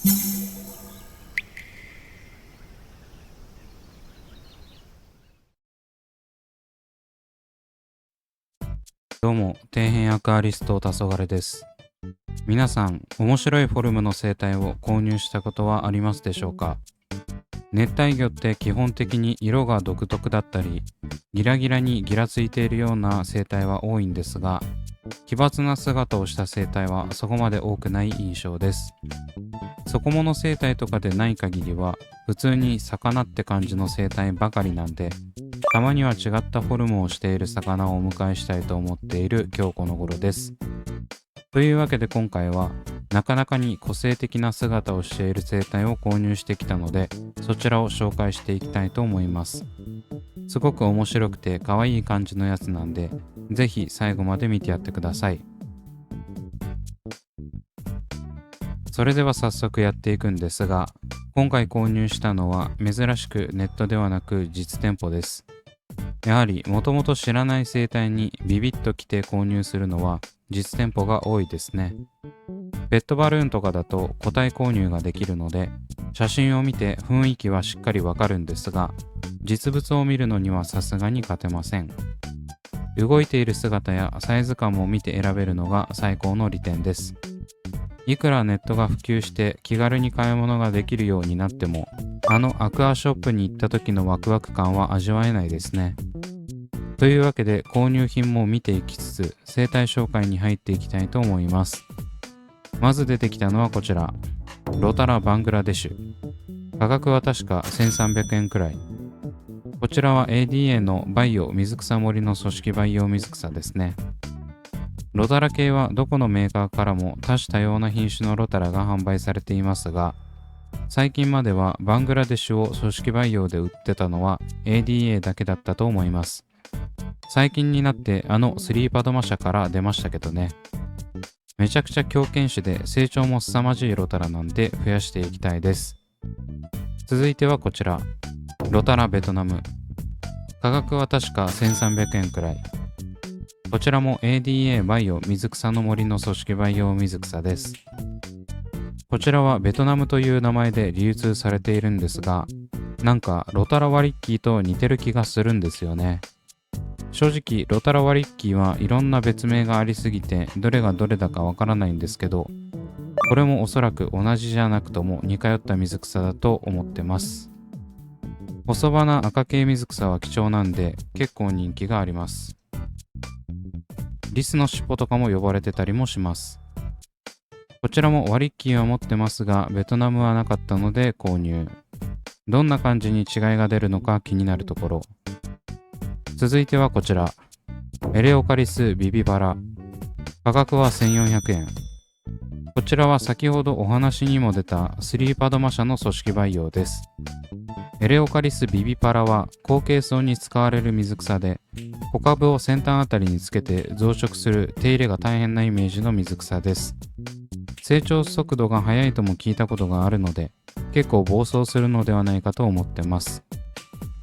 どうも、底辺アクアリスト黄昏です。皆さん、面白いフォルムの生態を購入したことはありますでしょうか？熱帯魚って基本的に色が独特だったり、ギラギラにギラついているような生態は多いんですが、奇抜な姿をした生態はそこまで多くない印象です。底物生態とかでない限りは、普通に魚って感じの生態ばかりなんで、たまには違ったフォルムをしている魚をお迎えしたいと思っている今日この頃です。というわけで今回はなかなかに個性的な姿をしている生態を購入してきたので、そちらを紹介していきたいと思います。すごく面白くて可愛い感じのやつなんで、ぜひ最後まで見てやってください。それでは早速やっていくんですが、今回購入したのは珍しくネットではなく実店舗です。やはりもともと知らない生態にビビッと来て購入するのは実店舗が多いですね。ペットバルーンとかだと個体購入ができるので、写真を見て雰囲気はしっかりわかるんですが、実物を見るのにはさすがに勝てません。動いている姿やサイズ感も見て選べるのが最高の利点です。いくらネットが普及して気軽に買い物ができるようになっても、アクアショップに行った時のワクワク感は味わえないですね。というわけで購入品も見ていきつつ、生態紹介に入っていきたいと思います。まず出てきたのはこちら、ロタラバングラデシュ。価格は確か1300円くらい。こちらは ADA のバイオ水草森の組織培養水草ですね。ロタラ系はどこのメーカーからも多種多様な品種のロタラが販売されていますが、最近まではバングラデシュを組織培養で売ってたのは ADA だけだったと思います。最近になってスリーパドマ社から出ましたけどね。めちゃくちゃ強肩種で成長も凄まじいロタラなんで増やしていきたいです。続いてはこちら、ロタラベトナム。価格は確か1300円くらい。こちらも ADA バイオ水草の森の組織培養水草です。こちらはベトナムという名前で流通されているんですが、なんかロタラワリッキーと似てる気がするんですよね。正直ロタラワリッキーはいろんな別名がありすぎてどれがどれだかわからないんですけど、これもおそらく同じじゃなくとも似通った水草だと思ってます。細花赤系水草は貴重なんで結構人気があります。リスの尻尾とかも呼ばれてたりもします。こちらもワリッキーは持ってますが、ベトナムはなかったので購入。どんな感じに違いが出るのか気になるところ。続いてはこちら、エレオカリスビビバラ。価格は1400円。こちらは先ほどお話にも出たスリーパドマ社の組織培養です。エレオカリスビビパラは後継層に使われる水草で、小株を先端あたりにつけて増殖する手入れが大変なイメージの水草です。成長速度が速いとも聞いたことがあるので、結構暴走するのではないかと思ってます。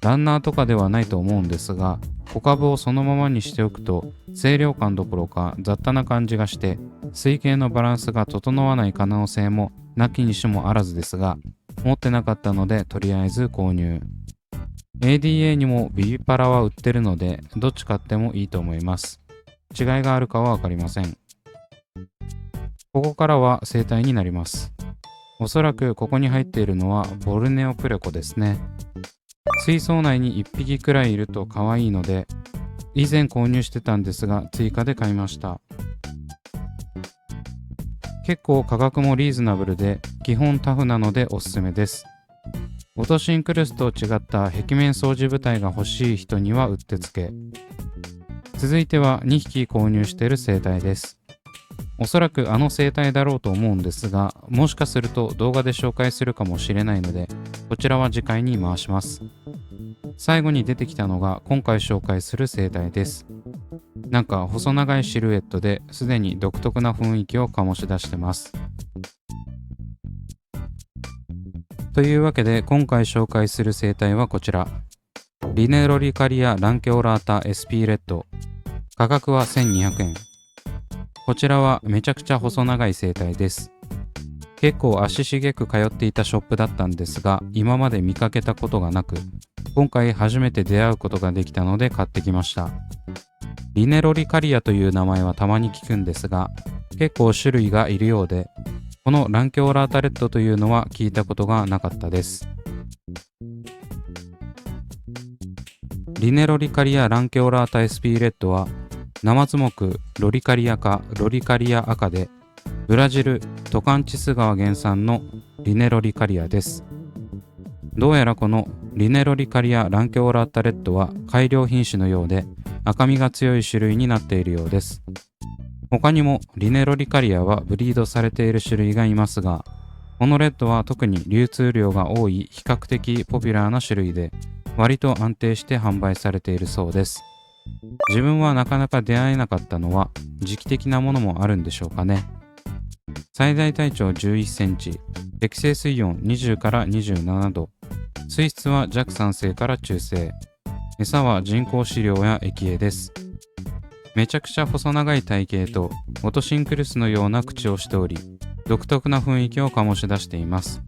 ランナーとかではないと思うんですが、小株をそのままにしておくと清涼感どころか雑多な感じがして、水系のバランスが整わない可能性もなきにしもあらずですが、持ってなかったのでとりあえず購入。ADA にもビビパラは売ってるので、どっち買ってもいいと思います。違いがあるかはわかりません。ここからは生態になります。おそらくここに入っているのはボルネオプレコですね。水槽内に1匹くらいいると可愛いので、以前購入してたんですが追加で買いました。結構価格もリーズナブルで基本タフなのでおすすめです。オトシンクルスと違った壁面掃除部隊が欲しい人にはうってつけ。続いては2匹購入している生態です。おそらく生態だろうと思うんですが、もしかすると動画で紹介するかもしれないので、こちらは次回に回します。最後に出てきたのが今回紹介する生態です。なんか細長いシルエットですでに独特な雰囲気を醸し出してます。というわけで今回紹介する生態はこちら、リネロリカリアランケオラータ SP レッド。価格は1200円。こちらはめちゃくちゃ細長い生態です。結構足しげく通っていたショップだったんですが、今まで見かけたことがなく、今回初めて出会うことができたので買ってきました。リネロリカリアという名前はたまに聞くんですが、結構種類がいるようで、このランキョーラータレットというのは聞いたことがなかったです。リネロリカリアランキョーラータ SP レッドは、ナマズ目ロリカリア科ロリカリア赤で、ブラジルトカンチス川原産のリネロリカリアです。どうやらこのリネロリカリアランキョーラータレッドは改良品種のようで、赤みが強い種類になっているようです。他にもリネロリカリアはブリードされている種類がいますが、このレッドは特に流通量が多い比較的ポピュラーな種類で、割と安定して販売されているそうです。自分はなかなか出会えなかったのは時期的なものもあるんでしょうかね。最大体長11センチ、適正水温20から27度、水質は弱酸性から中性、餌は人工飼料や液餌です。めちゃくちゃ細長い体型とオトシンクルスのような口をしており、独特な雰囲気を醸し出しています。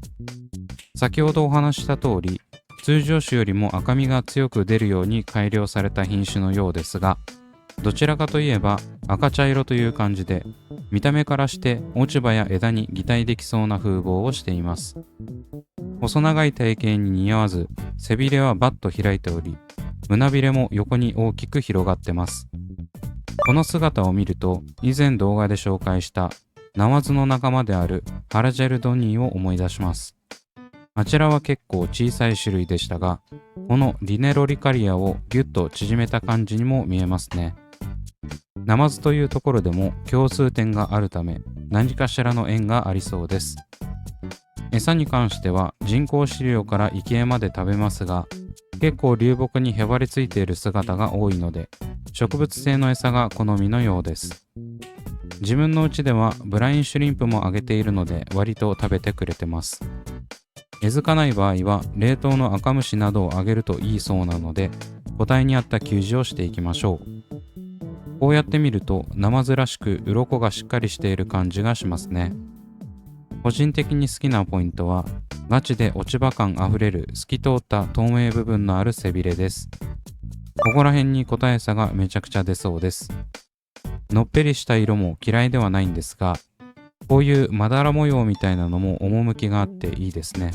先ほどお話しした通り、通常種よりも赤みが強く出るように改良された品種のようですが、どちらかといえば赤茶色という感じで、見た目からして落ち葉や枝に擬態できそうな風貌をしています。細長い体型に似合わず、背びれはバッと開いており、胸びれも横に大きく広がってます。この姿を見ると、以前動画で紹介したナマズの仲間であるハラジェルドニーを思い出します。あちらは結構小さい種類でしたが、このリネロリカリアをギュッと縮めた感じにも見えますね。ナマズというところでも共通点があるため、何かしらの縁がありそうです。餌に関しては人工飼料から生き餌まで食べますが、結構流木にへばりついている姿が多いので、植物性の餌が好みのようです。自分の家ではブラインシュリンプもあげているので割と食べてくれてます。根付かない場合は冷凍の赤虫などをあげるといいそうなので、個体に合った給仕をしていきましょう。こうやって見るとナマズらしく鱗がしっかりしている感じがしますね。個人的に好きなポイントは、ガチで落ち葉感あふれる透き通った透明部分のある背びれです。ここら辺に個体差がめちゃくちゃ出そうです。のっぺりした色も嫌いではないんですが、こういうまだら模様みたいなのも趣があっていいですね。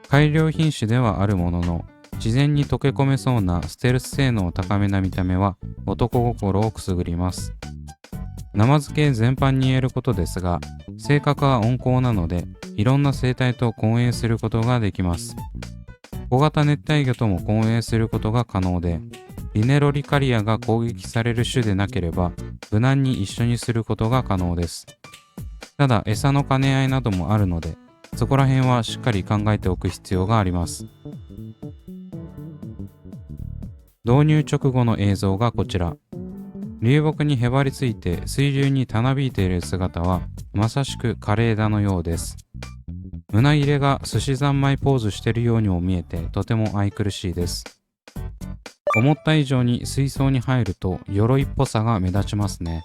改良品種ではあるものの、自然に溶け込めそうなステルス性能高めな見た目は男心をくすぐります。ナマズ系全般に言えることですが、性格は温厚なので、いろんな生態と混泳することができます。小型熱帯魚とも混泳することが可能で、リネロリカリアが攻撃される種でなければ、無難に一緒にすることが可能です。ただ、餌の兼ね合いなどもあるので、そこら辺はしっかり考えておく必要があります。導入直後の映像がこちら。流木にへばりついて水流にたなびいている姿はまさしく枯れ枝のようです。胸入れが寿司三昧ポーズしているようにも見えてとても愛くるしいです。思った以上に水槽に入ると鎧っぽさが目立ちますね。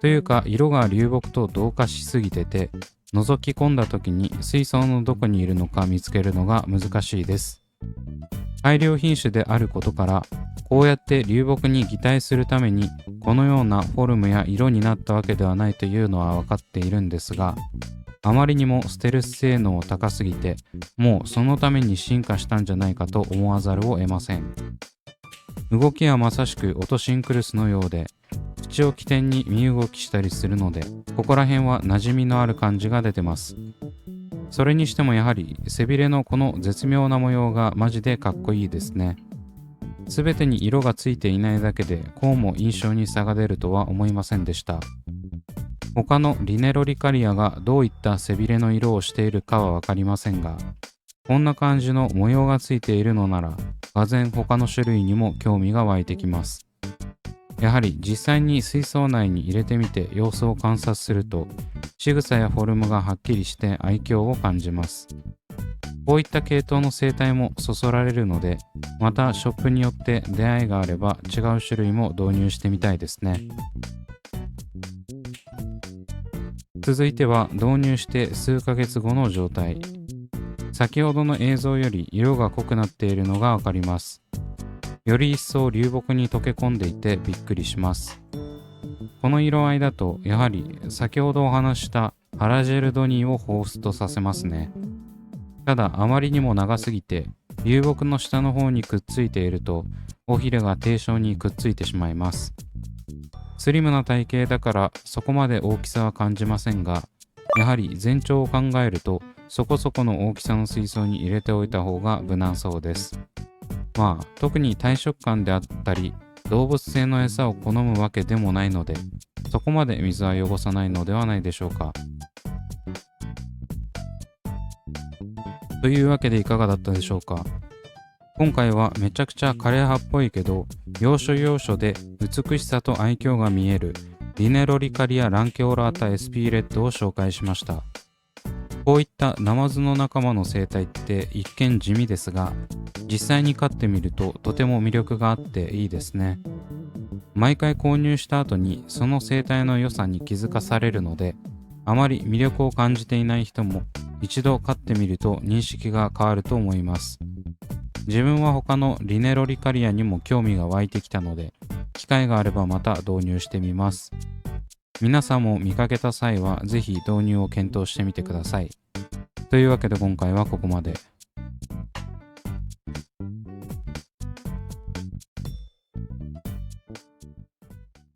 というか色が流木と同化しすぎてて、覗き込んだ時に水槽のどこにいるのか見つけるのが難しいです。改良品種であることから、こうやって流木に擬態するためにこのようなフォルムや色になったわけではないというのは分かっているんですが、あまりにもステルス性能高すぎて、もうそのために進化したんじゃないかと思わざるを得ません。動きはまさしくオトシンクルスのようで、口を起点に身動きしたりするので、ここら辺は馴染みのある感じが出てます。それにしてもやはり背びれのこの絶妙な模様がマジでかっこいいですね。すべてに色がついていないだけでこうも印象に差が出るとは思いませんでした。他のリネロリカリアがどういった背びれの色をしているかはわかりませんが、こんな感じの模様がついているのなら、がぜん他の種類にも興味が湧いてきます。やはり実際に水槽内に入れてみて様子を観察すると、仕草やフォルムがはっきりして愛嬌を感じます。こういった系統の生態もそそられるので、またショップによって出会いがあれば違う種類も導入してみたいですね。続いては導入して数ヶ月後の状態。先ほどの映像より色が濃くなっているのがわかります。より一層流木に溶け込んでいてびっくりします。この色合いだとやはり先ほどお話したハラジェルドニーを彷彿とさせますね。ただあまりにも長すぎて流木の下の方にくっついていると尾ひれが低床にくっついてしまいます。スリムな体型だからそこまで大きさは感じませんが、やはり全長を考えるとそこそこの大きさの水槽に入れておいた方が無難そうです。まあ特に大食感であったり動物性の餌を好むわけでもないので、そこまで水は汚さないのではないでしょうか。というわけでいかがだったでしょうか。今回はめちゃくちゃ枯れ葉っぽいけど要所要所で美しさと愛嬌が見えるリネロリカリアランケオラータ SP レッドを紹介しました。こういったナマズの仲間の生態って一見地味ですが、実際に飼ってみるととても魅力があっていいですね。毎回購入した後にその生態の良さに気づかされるので、あまり魅力を感じていない人も一度飼ってみると認識が変わると思います。自分は他のリネロリカリアにも興味が湧いてきたので、機会があればまた導入してみます。皆さんも見かけた際はぜひ導入を検討してみてください。というわけで今回はここまで。